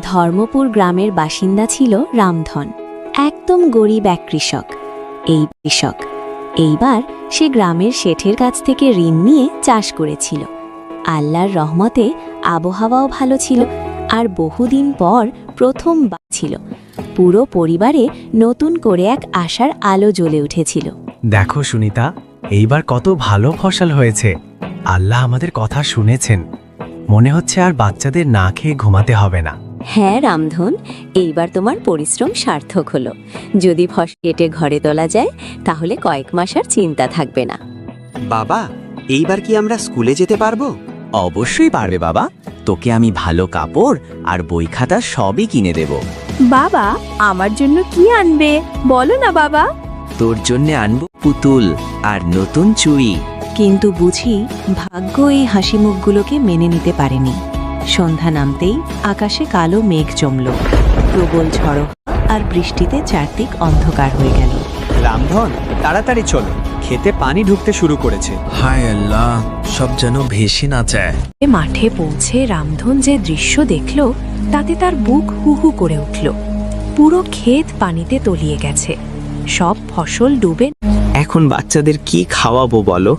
ধর্মপুর গ্রামের বাসিন্দা ছিল রামধন। একদম গরিব এক কৃষক। এইবার সে গ্রামের শেঠের কাছ থেকে ঋণ নিয়ে চাষ করেছিল। আল্লাহর রহমতে আবহাওয়াও ভালো ছিল, আর বহুদিন পর প্রথম ছিল। পুরো পরিবারে নতুন করে এক আশার আলো জ্বলে উঠেছিল। দেখো সুনিতা, এইবার কত ভালো ফসল হয়েছে। আল্লাহ আমাদের কথা শুনেছেন। মনে হচ্ছে আর বাচ্চাদের না খেয়ে ঘুমাতে হবে না। হ্যাঁ রামধন, এইবার তোমার পরিশ্রম সার্থক হলো। যদি ফসল কেটে ঘরে তোলা যায় তাহলে কয়েক মাস আর চিন্তা থাকবে না। বাবা, এইবার কি আমরা স্কুলে যেতে পারবো? অবশ্যই পারবে বাবা। তোকে আমি ভালো কাপড় আর বই খাতা সবই কিনে দেব। বাবা, আমার জন্য কি আনবে বলো না বাবা। তোর জন্য আনবো পুতুল আর নতুন চুড়ি। কিন্তু বুঝি ভাগ্য এই হাসি মুখগুলোকে মেনে নিতে পারেনি। সন্ধ্যা নামতেই আকাশে কালো মেঘ জমল। প্রবল ঝড়ো আর বৃষ্টিতে চারদিক অন্ধকার হয়ে গেল। রামধন, তাড়াতাড়ি চলো, খেতে পানি ঢুকতে শুরু করেছে। হায় আল্লাহ, সব যেন ভেসে না যায়। মাঠে পৌঁছে রামধন যে দৃশ্য দেখল তাতে তার বুক হুহু করে উঠল। পুরো ক্ষেত পানিতে তলিয়ে গেছে, সব ফসল ডুবে। এখন বাচ্চাদের কি খাওয়াবো বলো?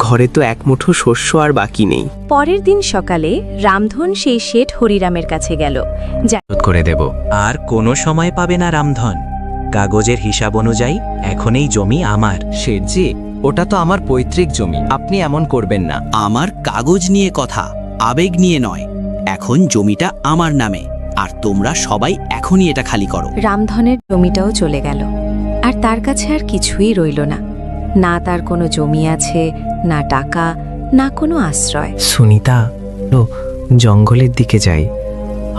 ঘরে তো এক মুঠো শস্য আর বাকি নেই। পরের দিন সকালে রামধন সেই শেঠ হরিরামের কাছে গেল। করে দেব। আর কোনো সময় পাবে না রামধন। কাগজের হিসাব অনুযায়ী এখন এই জমি আমার। শেঠজি, ওটা তো আমার পৈতৃক জমি, আপনি এমন করবেন না। আমার কাগজ নিয়ে কথা, আবেগ নিয়ে নয়। এখন জমিটা আমার নামে, আর তোমরা সবাই এখনই এটা খালি করো। রামধনের জমিটাও চলে গেল, আর তার কাছে আর কিছুই রইল না। না তার কোনো জমি আছে, না টাকা, না কোনো আশ্রয়। সুনিতা, জঙ্গলের দিকে যাই,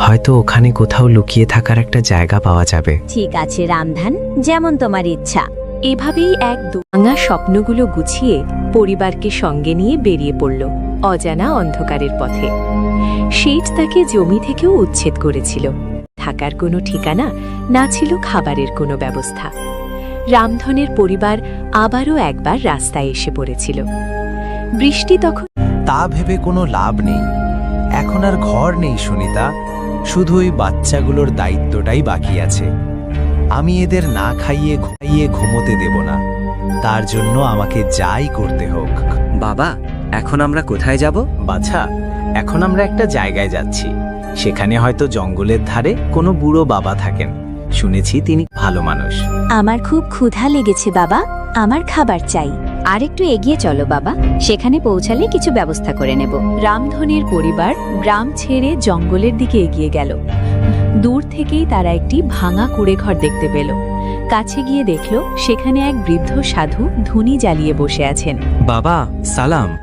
হয়তো ওখানে কোথাও লুকিয়ে থাকার একটা জায়গা পাওয়া যাবে। ঠিক আছে রামধন, যেমন তোমার ইচ্ছা। এভাবেই এক ভাঙা স্বপ্নগুলো গুছিয়ে পরিবারকে সঙ্গে নিয়ে বেরিয়ে পড়ল অজানা অন্ধকারের পথে। শেঠ তাকে জমি থেকেও উচ্ছেদ করেছিল। থাকার কোনো ঠিকানা, না ছিল খাবারের কোনো ব্যবস্থা। রামধনের পরিবার আবারও একবার রাস্তায় এসে পড়েছিল। বৃষ্টি তখন। তা ভেবে কোনো লাভ নেই। এখন আর ঘর নেই সুনিতা, শুধু ওই বাচ্চাগুলোর দায়িত্বটাই বাকি আছে। আমি এদের না খাইয়ে ঘুমোতে দেব না। তার জন্য আমাকে যাই করতে হোক। বাবা, এখন আমরা কোথায় যাব? বাছা, এখন আমরা একটা জায়গায় যাচ্ছি। সেখানে হয়তো জঙ্গলের ধারে কোনো বুড়ো বাবা থাকেন। শুনেছি তিনি ভালো মানুষ। আমার খুব ক্ষুধা লেগেছে বাবা, আমার খাবার চাই। আর একটু এগিয়ে চলো বাবা, সেখানে পৌঁছালে কিছু ব্যবস্থা করে নেব। রামধনের পরিবার গ্রাম ছেড়ে জঙ্গলের দিকে এগিয়ে গেল। দূর থেকেই তারা একটি ভাঙা কুঁড়েঘর দেখতে পেল। কাছে গিয়ে দেখল সেখানে এক বৃদ্ধ সাধু ধুনি জ্বালিয়ে বসে আছেন। বাবা, সালাম।